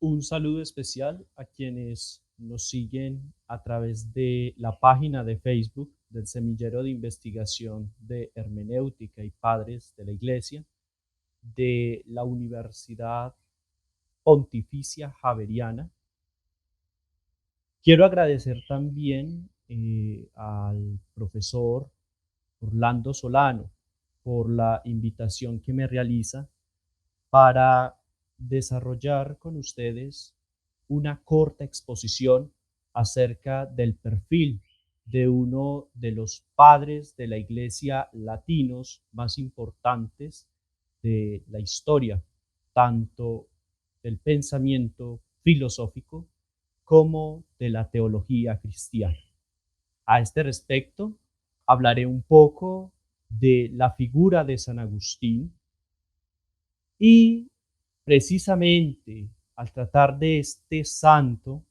Un saludo especial a quienes nos siguen a través de la página de Facebook del Semillero de Investigación de Hermenéutica y Padres de la Iglesia de la Universidad Pontificia Javeriana. Quiero agradecer también al profesor Orlando Solano por la invitación que me realiza para desarrollar con ustedes una corta exposición acerca del perfil de uno de los padres de la Iglesia latinos más importantes de la historia, tanto del pensamiento filosófico como de la teología cristiana. A este respecto, hablaré un poco de la figura de San Agustín y precisamente al tratar de este santo,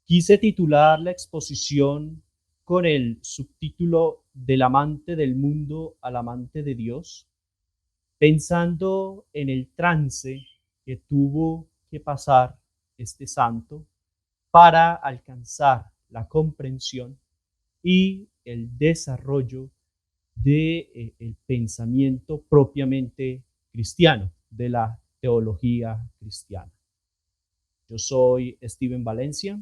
quise titular la exposición con el subtítulo Del amante del mundo al amante de Dios, pensando en el trance que tuvo que pasar este santo para alcanzar la comprensión y el desarrollo de el pensamiento propiamente cristiano, de la teología cristiana. Yo soy Steven Valencia,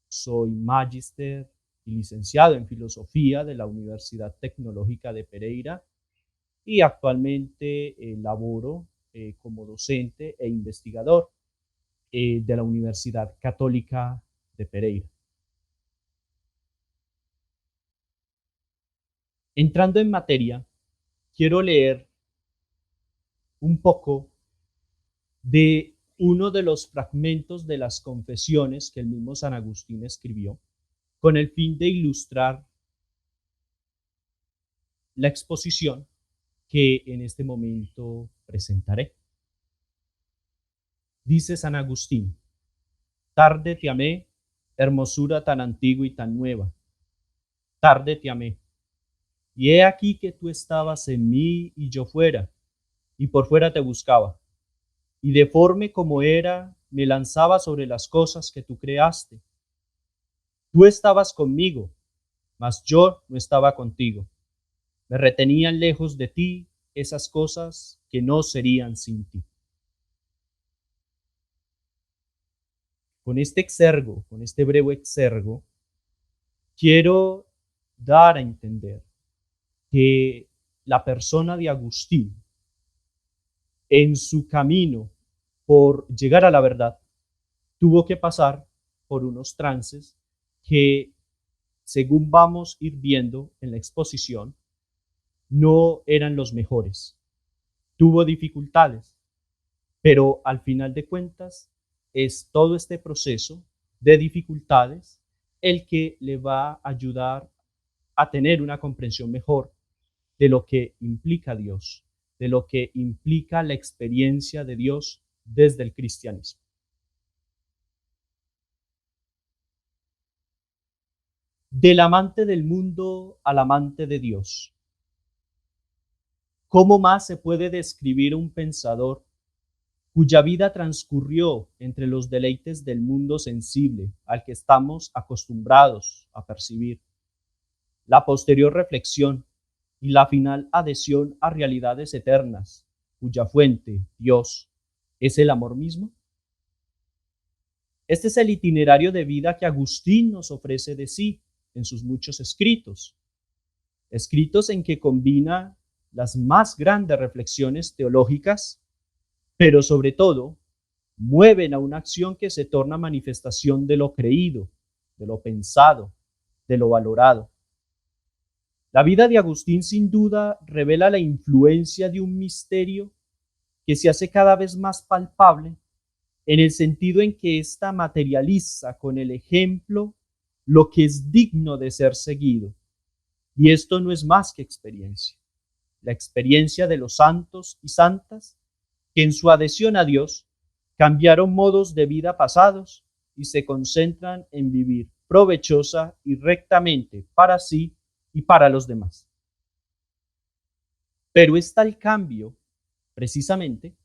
soy magíster y licenciado en filosofía de la Universidad Tecnológica de Pereira y actualmente laboro como docente e investigador de la Universidad Católica de Pereira. Entrando en materia, quiero leer un poco de uno de los fragmentos de las confesiones que el mismo San Agustín escribió, con el fin de ilustrar la exposición que en este momento presentaré. Dice San Agustín: tarde te amé, hermosura tan antigua y tan nueva. Tarde te amé, y he aquí que tú estabas en mí y yo fuera, y por fuera te buscaba. Y deforme como era, me lanzaba sobre las cosas que tú creaste. Tú estabas conmigo, mas yo no estaba contigo. Me retenían lejos de ti esas cosas que no serían sin ti. Con este exergo, con este breve exergo, quiero dar a entender que la persona de Agustín, en su camino por llegar a la verdad, tuvo que pasar por unos trances que, según vamos a ir viendo en la exposición, no eran los mejores. Tuvo dificultades, pero al final de cuentas es todo este proceso de dificultades el que le va a ayudar a tener una comprensión mejor de lo que implica Dios, de lo que implica la experiencia de Dios desde el cristianismo. Del amante del mundo al amante de Dios. ¿Cómo más se puede describir un pensador cuya vida transcurrió entre los deleites del mundo sensible al que estamos acostumbrados a percibir, la posterior reflexión y la final adhesión a realidades eternas, cuya fuente, Dios, es el amor mismo? Este es el itinerario de vida que Agustín nos ofrece de sí en sus muchos escritos, escritos en que combina las más grandes reflexiones teológicas, pero sobre todo mueven a una acción que se torna manifestación de lo creído, de lo pensado, de lo valorado. La vida de Agustín sin duda revela la influencia de un misterio que se hace cada vez más palpable en el sentido en que ésta materializa con el ejemplo lo que es digno de ser seguido. Y esto no es más que experiencia. La experiencia de los santos y santas que en su adhesión a Dios cambiaron modos de vida pasados y se concentran en vivir provechosa y rectamente para sí y para los demás. Pero es tal cambio, precisamente,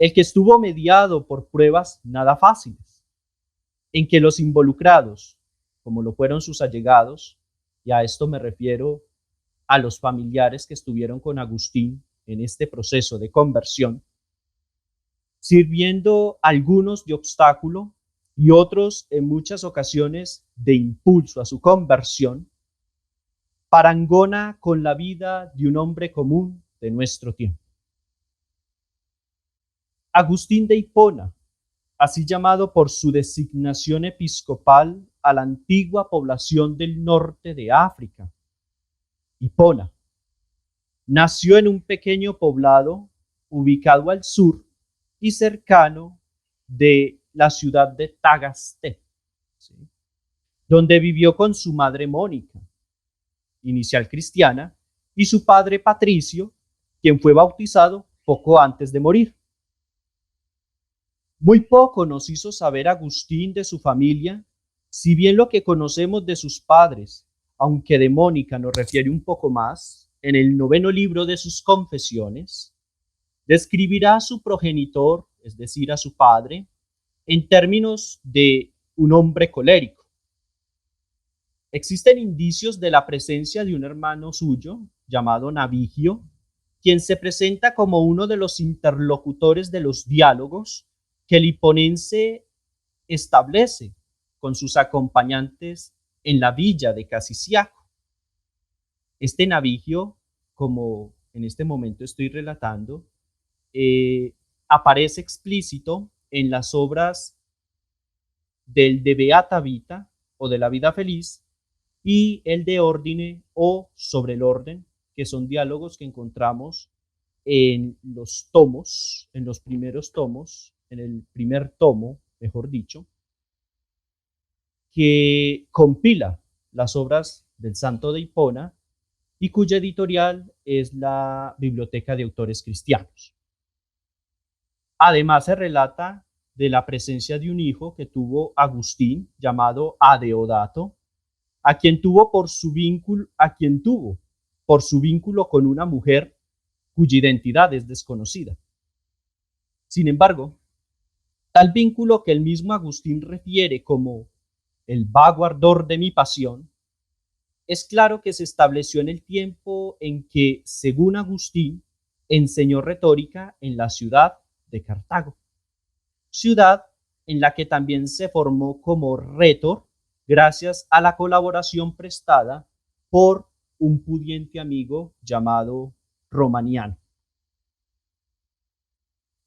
el que estuvo mediado por pruebas nada fáciles, en que los involucrados, como lo fueron sus allegados, y a esto me refiero a los familiares que estuvieron con Agustín en este proceso de conversión, sirviendo algunos de obstáculo y otros en muchas ocasiones de impulso a su conversión, parangona con la vida de un hombre común de nuestro tiempo. Agustín de Hipona, así llamado por su designación episcopal a la antigua población del norte de África, Hipona, nació en un pequeño poblado ubicado al sur y cercano de la ciudad de Tagaste, ¿sí?, donde vivió con su madre Mónica, inicial cristiana, y su padre Patricio, quien fue bautizado poco antes de morir. Muy poco nos hizo saber Agustín de su familia, si bien lo que conocemos de sus padres, aunque de Mónica nos refiere un poco más, en el 9º libro de sus Confesiones, describirá a su progenitor, es decir, a su padre, en términos de un hombre colérico. Existen indicios de la presencia de un hermano suyo, llamado Navigio, quien se presenta como uno de los interlocutores de los diálogos que el hiponense establece con sus acompañantes en la villa de Casiciaco. Este Navigio, como en este momento estoy relatando, aparece explícito en las obras del De Beata Vita o de la vida feliz y el de Ordine o sobre el orden, que son diálogos que encontramos en los tomos, en los primeros tomos, en el primer tomo, mejor dicho, que compila las obras del Santo de Hipona y cuya editorial es la Biblioteca de Autores Cristianos. Además se relata de la presencia de un hijo que tuvo Agustín, llamado Adeodato, a quien tuvo por su vínculo con una mujer cuya identidad es desconocida. Sin embargo, tal vínculo que el mismo Agustín refiere como el vago ardor de mi pasión, es claro que se estableció en el tiempo en que, según Agustín, enseñó retórica en la ciudad de Cartago, ciudad en la que también se formó como rétor gracias a la colaboración prestada por un pudiente amigo llamado Romaniano.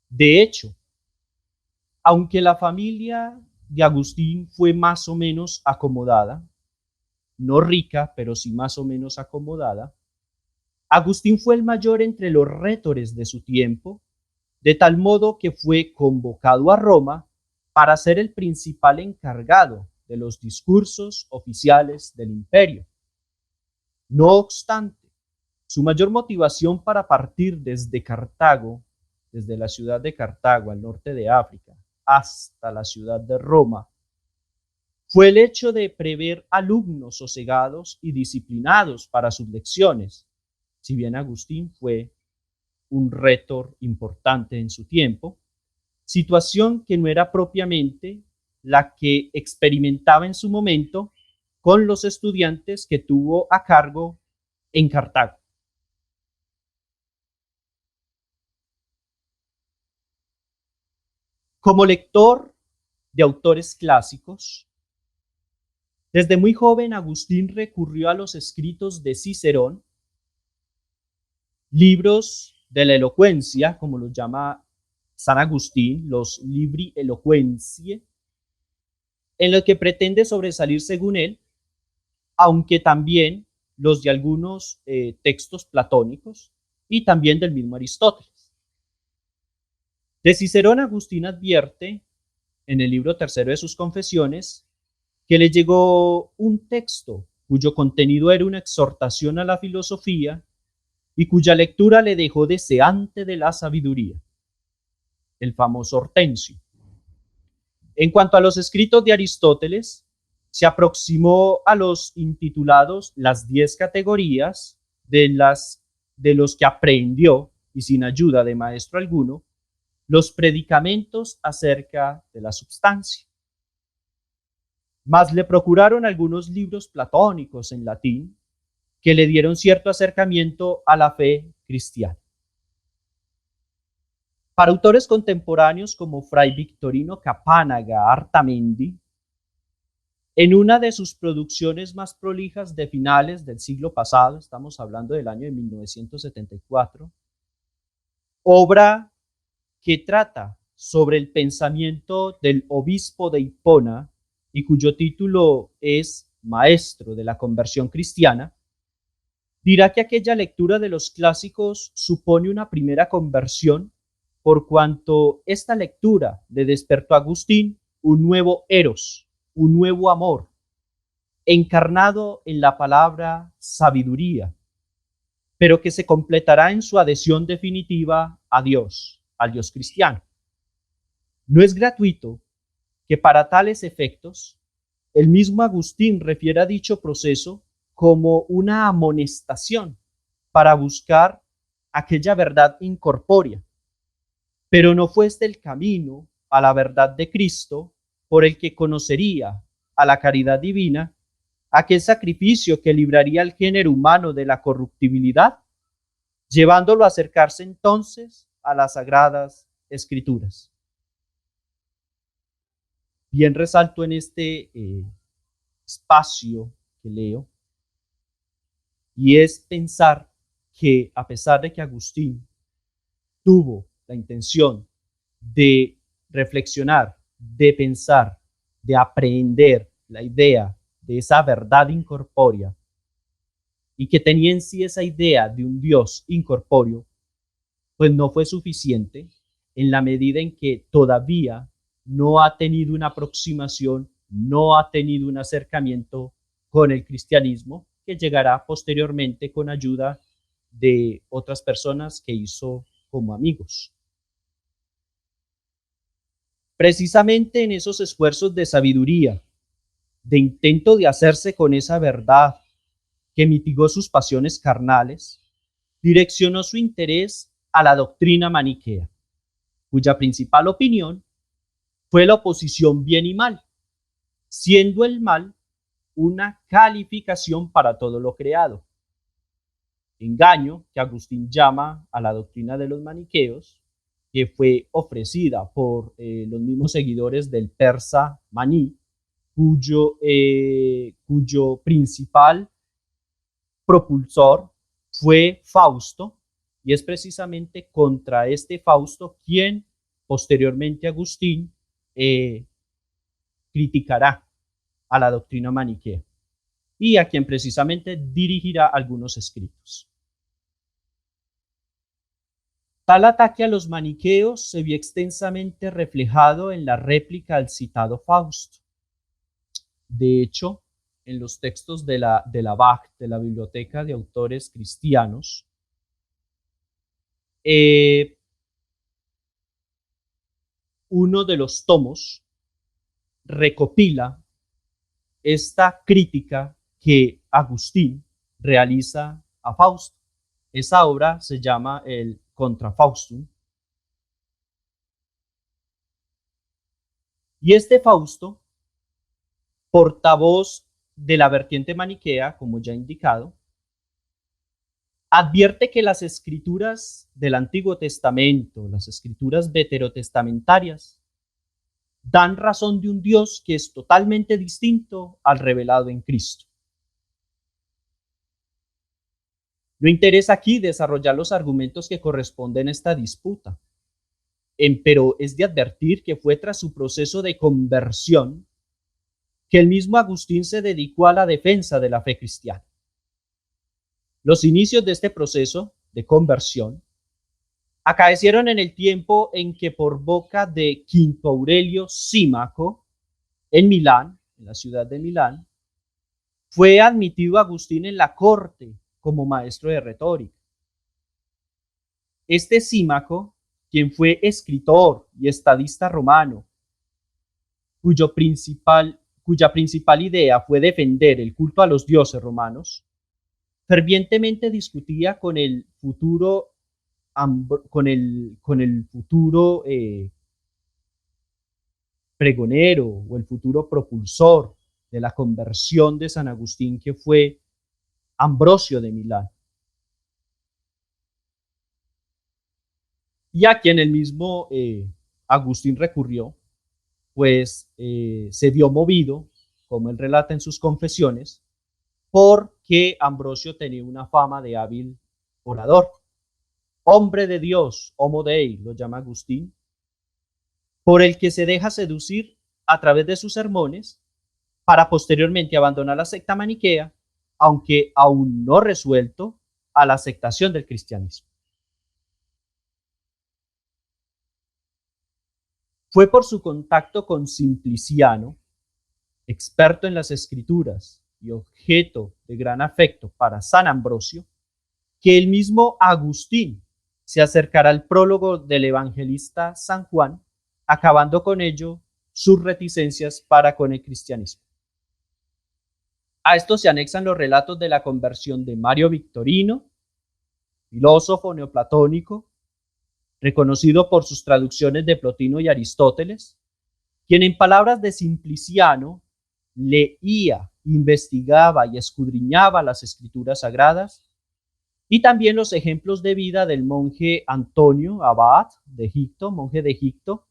De hecho, aunque la familia de Agustín fue más o menos acomodada, no rica, pero sí más o menos acomodada, Agustín fue el mayor entre los rέτores de su tiempo, de tal modo que fue convocado a Roma para ser el principal encargado de los discursos oficiales del imperio. No obstante, su mayor motivación para partir desde Cartago, desde la ciudad de Cartago al norte de África, hasta la ciudad de Roma, fue el hecho de prever alumnos sosegados y disciplinados para sus lecciones. Si bien Agustín fue un rétor importante en su tiempo, situación que no era propiamente la que experimentaba en su momento con los estudiantes que tuvo a cargo en Cartago. Como lector de autores clásicos, desde muy joven Agustín recurrió a los escritos de Cicerón, libros de la elocuencia, como los llama San Agustín, los libri eloquentiae, en los que pretende sobresalir según él, aunque también los de algunos textos platónicos y también del mismo Aristóteles. De Cicerón, Agustín advierte en el libro 3 de sus Confesiones que le llegó un texto cuyo contenido era una exhortación a la filosofía y cuya lectura le dejó deseante de la sabiduría, el famoso Hortensio. En cuanto a los escritos de Aristóteles, se aproximó a los intitulados las 10 categorías de los que aprendió y sin ayuda de maestro alguno, los predicamentos acerca de la substancia. Mas le procuraron algunos libros platónicos en latín que le dieron cierto acercamiento a la fe cristiana. Para autores contemporáneos como Fray Victorino Capánaga Artamendi, en una de sus producciones más prolijas de finales del siglo pasado, estamos hablando del año de 1974, obra que trata sobre el pensamiento del obispo de Hipona y cuyo título es Maestro de la Conversión Cristiana, dirá que aquella lectura de los clásicos supone una primera conversión, por cuanto esta lectura le despertó a Agustín un nuevo eros, un nuevo amor, encarnado en la palabra sabiduría, pero que se completará en su adhesión definitiva a Dios, al Dios cristiano. No es gratuito que para tales efectos el mismo Agustín refiera dicho proceso como una amonestación para buscar aquella verdad incorpórea. Pero no fue este el camino a la verdad de Cristo por el que conocería a la caridad divina, aquel sacrificio que libraría al género humano de la corruptibilidad, llevándolo a acercarse entonces a las sagradas escrituras. Bien resalto en este espacio que leo, y es pensar que a pesar de que Agustín tuvo la intención de reflexionar, de pensar, de aprehender la idea de esa verdad incorpórea y que tenía en sí esa idea de un Dios incorpóreo, pues no fue suficiente en la medida en que todavía no ha tenido una aproximación, no ha tenido un acercamiento con el cristianismo, que llegará posteriormente con ayuda de otras personas que hizo como amigos. Precisamente en esos esfuerzos de sabiduría, de intento de hacerse con esa verdad que mitigó sus pasiones carnales, direccionó su interés a la doctrina maniquea, cuya principal opinión fue la oposición bien y mal, siendo el mal una calificación para todo lo creado. Engaño que Agustín llama a la doctrina de los maniqueos, que fue ofrecida por los mismos seguidores del persa Maní, cuyo principal propulsor fue Fausto, y es precisamente contra este Fausto quien posteriormente Agustín criticará a la doctrina maniquea y a quien precisamente dirigirá algunos escritos. Tal ataque a los maniqueos se vio extensamente reflejado en la réplica al citado Fausto. De hecho, en los textos de la BAC, de la Biblioteca de Autores Cristianos, uno de los tomos recopila esta crítica que Agustín realiza a Fausto. Esa obra se llama el Contra Faustum. Y este Fausto, portavoz de la vertiente maniquea, como ya he indicado, advierte que las escrituras del Antiguo Testamento, las escrituras veterotestamentarias, dan razón de un Dios que es totalmente distinto al revelado en Cristo. No interesa aquí desarrollar los argumentos que corresponden a esta disputa, pero es de advertir que fue tras su proceso de conversión que el mismo Agustín se dedicó a la defensa de la fe cristiana. Los inicios de este proceso de conversión acaecieron en el tiempo en que por boca de Quinto Aurelio Símaco, en Milán, en la ciudad de Milán, fue admitido Agustín en la corte como maestro de retórica. Este Símaco, quien fue escritor y estadista romano, cuya principal idea fue defender el culto a los dioses romanos, fervientemente discutía con el futuro con el futuro pregonero o el futuro propulsor de la conversión de San Agustín, que fue Ambrosio de Milán. Y a quien el mismo Agustín recurrió, pues se vio movido, como él relata en sus confesiones, porque Ambrosio tenía una fama de hábil orador. Hombre de Dios, homo dei, lo llama Agustín, por el que se deja seducir a través de sus sermones para posteriormente abandonar la secta maniquea, aunque aún no resuelto a la aceptación del cristianismo. Fue por su contacto con Simpliciano, experto en las escrituras y objeto de gran afecto para San Ambrosio, que el mismo Agustín se acercará al prólogo del evangelista San Juan, acabando con ello sus reticencias para con el cristianismo. A esto se anexan los relatos de la conversión de Mario Victorino, filósofo neoplatónico, reconocido por sus traducciones de Plotino y Aristóteles, quien en palabras de Simpliciano leía, investigaba y escudriñaba las escrituras sagradas, y también los ejemplos de vida del monje Antonio Abad de Egipto, monje de Egipto,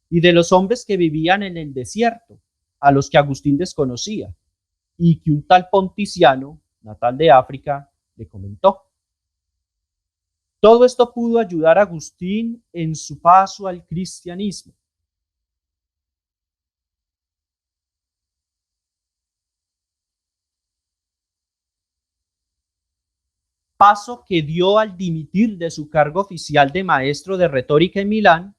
y de los hombres que vivían en el desierto, a los que Agustín desconocía, y que un tal Ponticiano, natal de África, le comentó. Todo esto pudo ayudar a Agustín en su paso al cristianismo. Paso que dio al dimitir de su cargo oficial de maestro de retórica en Milán,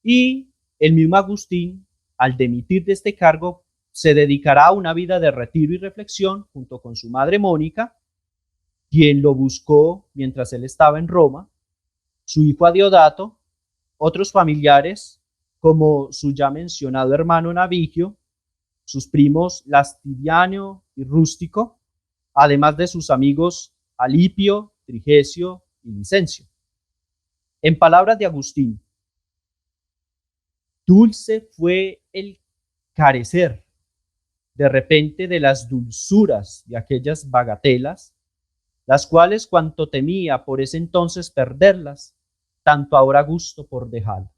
y el mismo Agustín, al dimitir de este cargo, se dedicará a una vida de retiro y reflexión junto con su madre Mónica, quien lo buscó mientras él estaba en Roma, su hijo Adiodato, otros familiares como su ya mencionado hermano Navigio, sus primos Lastidiano y Rústico, además de sus amigos Alipio, Trigesio y Licencio. En palabras de Agustín, dulce fue el carecer de repente de las dulzuras de aquellas bagatelas, las cuales cuanto temía por ese entonces perderlas, tanto ahora gusto por dejarlas.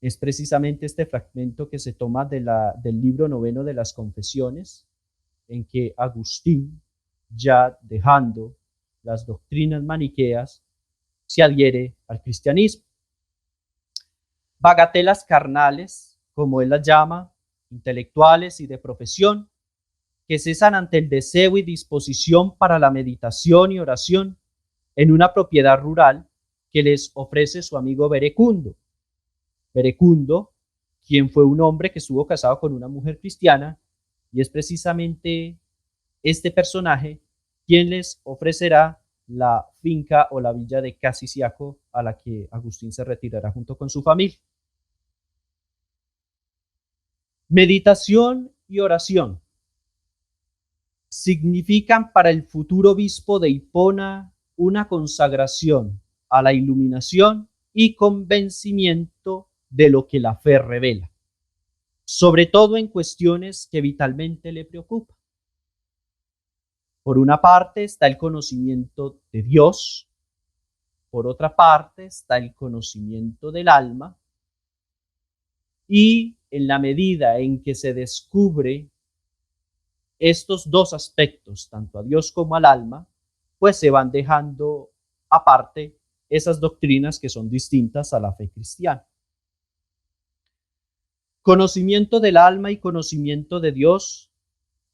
Es precisamente este fragmento que se toma del libro noveno de las Confesiones, en que Agustín, ya dejando las doctrinas maniqueas, se adhiere al cristianismo. Bagatelas carnales, como él las llama, intelectuales y de profesión, que cesan ante el deseo y disposición para la meditación y oración en una propiedad rural que les ofrece su amigo Verecundo. Verecundo, quien fue un hombre que estuvo casado con una mujer cristiana, y es precisamente este personaje quien les ofrecerá la finca o la villa de Casiciaco, a la que Agustín se retirará junto con su familia. Meditación y oración significan para el futuro obispo de Hipona una consagración a la iluminación y convencimiento de lo que la fe revela, sobre todo en cuestiones que vitalmente le preocupan. Por una parte está el conocimiento de Dios, por otra parte está el conocimiento del alma, y en la medida en que se descubre estos dos aspectos, tanto a Dios como al alma, pues se van dejando aparte esas doctrinas que son distintas a la fe cristiana. Conocimiento del alma y conocimiento de Dios,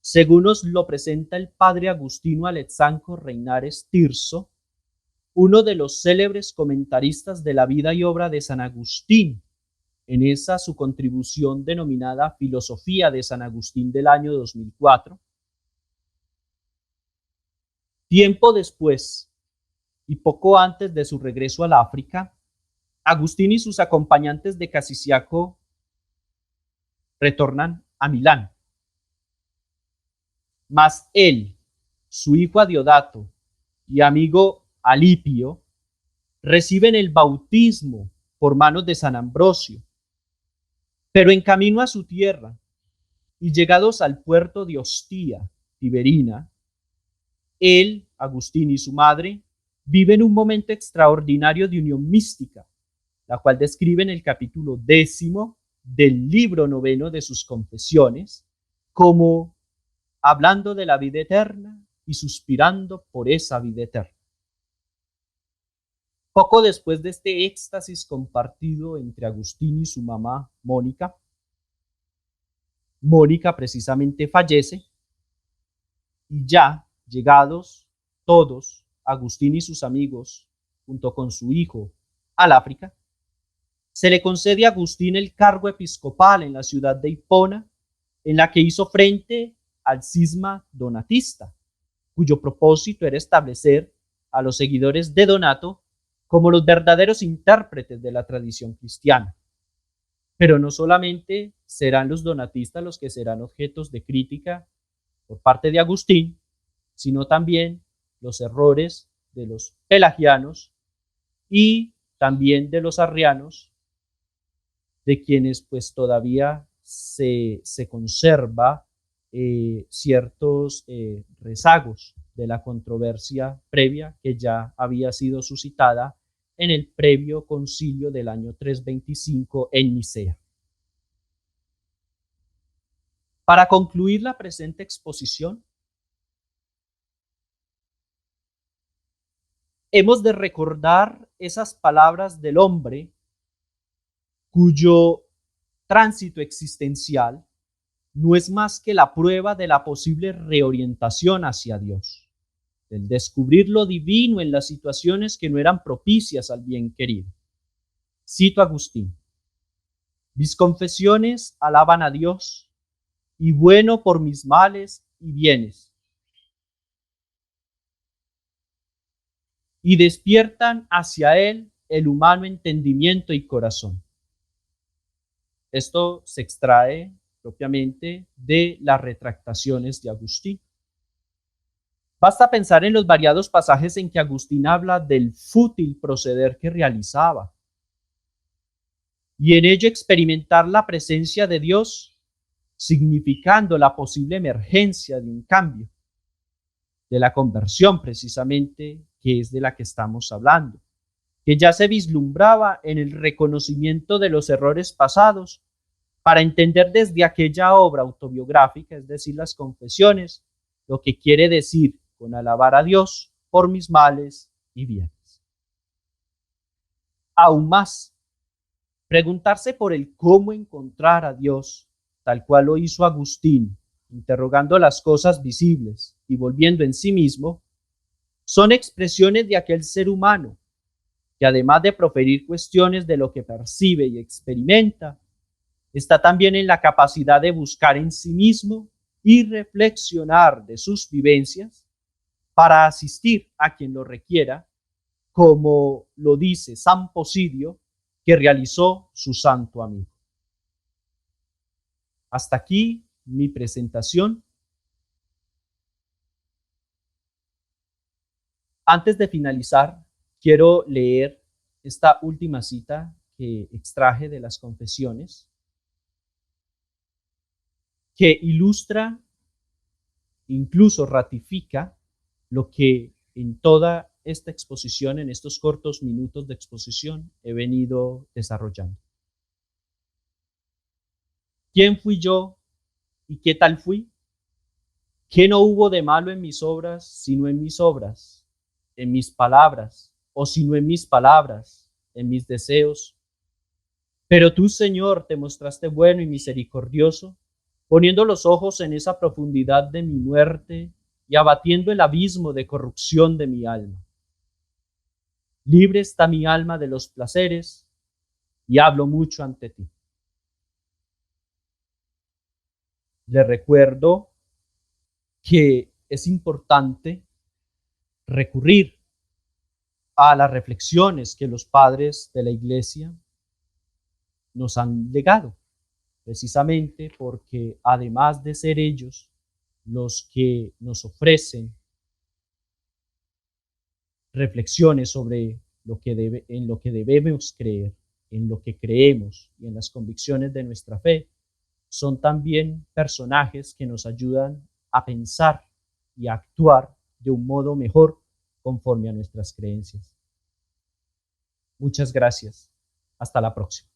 según nos lo presenta el padre Agustino Alexanco Reinares Tirso, uno de los célebres comentaristas de la vida y obra de San Agustín, en esa su contribución denominada Filosofía de San Agustín del año 2004. Tiempo después y poco antes de su regreso al África, Agustín y sus acompañantes de Casiciaco retornan a Milán. Mas él, su hijo Adiodato y amigo Alipio, reciben el bautismo por manos de San Ambrosio, pero en camino a su tierra y llegados al puerto de Ostia, Tiberina, él, Agustín y su madre viven un momento extraordinario de unión mística, la cual describe en el capítulo 10 del libro 9 de sus Confesiones, como hablando de la vida eterna y suspirando por esa vida eterna. Poco después de este éxtasis compartido entre Agustín y su mamá Mónica, Mónica precisamente fallece y ya llegados todos, Agustín y sus amigos, junto con su hijo, al África, se le concede a Agustín el cargo episcopal en la ciudad de Hipona, en la que hizo frente al cisma donatista, cuyo propósito era establecer a los seguidores de Donato como los verdaderos intérpretes de la tradición cristiana. Pero no solamente serán los donatistas los que serán objetos de crítica por parte de Agustín, sino también los errores de los pelagianos y también de los arrianos, de quienes pues todavía se conserva ciertos rezagos de la controversia previa que ya había sido suscitada en el previo concilio del año 325 en Nicea. Para concluir la presente exposición, hemos de recordar esas palabras del hombre cuyo tránsito existencial no es más que la prueba de la posible reorientación hacia Dios, del descubrir lo divino en las situaciones que no eran propicias al bien querido. Cito a Agustín: mis confesiones alaban a Dios, y bueno por mis males y bienes, y despiertan hacia él el humano entendimiento y corazón. Esto se extrae propiamente de las retractaciones de Agustín. Basta pensar en los variados pasajes en que Agustín habla del fútil proceder que realizaba y en ello experimentar la presencia de Dios, significando la posible emergencia de un cambio, de la conversión precisamente, que es de la que estamos hablando, que ya se vislumbraba en el reconocimiento de los errores pasados para entender desde aquella obra autobiográfica, es decir, las confesiones, lo que quiere decir con alabar a Dios por mis males y bienes. Aún más, preguntarse por el cómo encontrar a Dios, tal cual lo hizo Agustín, interrogando las cosas visibles y volviendo en sí mismo, son expresiones de aquel ser humano que además de proferir cuestiones de lo que percibe y experimenta, está también en la capacidad de buscar en sí mismo y reflexionar de sus vivencias para asistir a quien lo requiera, como lo dice San Posidio, que realizó su santo amigo. Hasta aquí mi presentación. Antes de finalizar, quiero leer esta última cita que extraje de las Confesiones, que ilustra, incluso ratifica, lo que en toda esta exposición, en estos cortos minutos de exposición, he venido desarrollando. ¿Quién fui yo y qué tal fui? ¿Qué no hubo de malo en mis obras, sino en mis obras, en mis palabras, o sino en mis palabras, en mis deseos? Pero tú, Señor, te mostraste bueno y misericordioso, poniendo los ojos en esa profundidad de mi muerte y abatiendo el abismo de corrupción de mi alma. Libre está mi alma de los placeres y hablo mucho ante ti. Le recuerdo que es importante recurrir a las reflexiones que los padres de la Iglesia nos han legado, precisamente porque además de ser ellos los que nos ofrecen reflexiones sobre en lo que debemos creer, en lo que creemos y en las convicciones de nuestra fe, son también personajes que nos ayudan a pensar y a actuar de un modo mejor conforme a nuestras creencias. Muchas gracias. Hasta la próxima.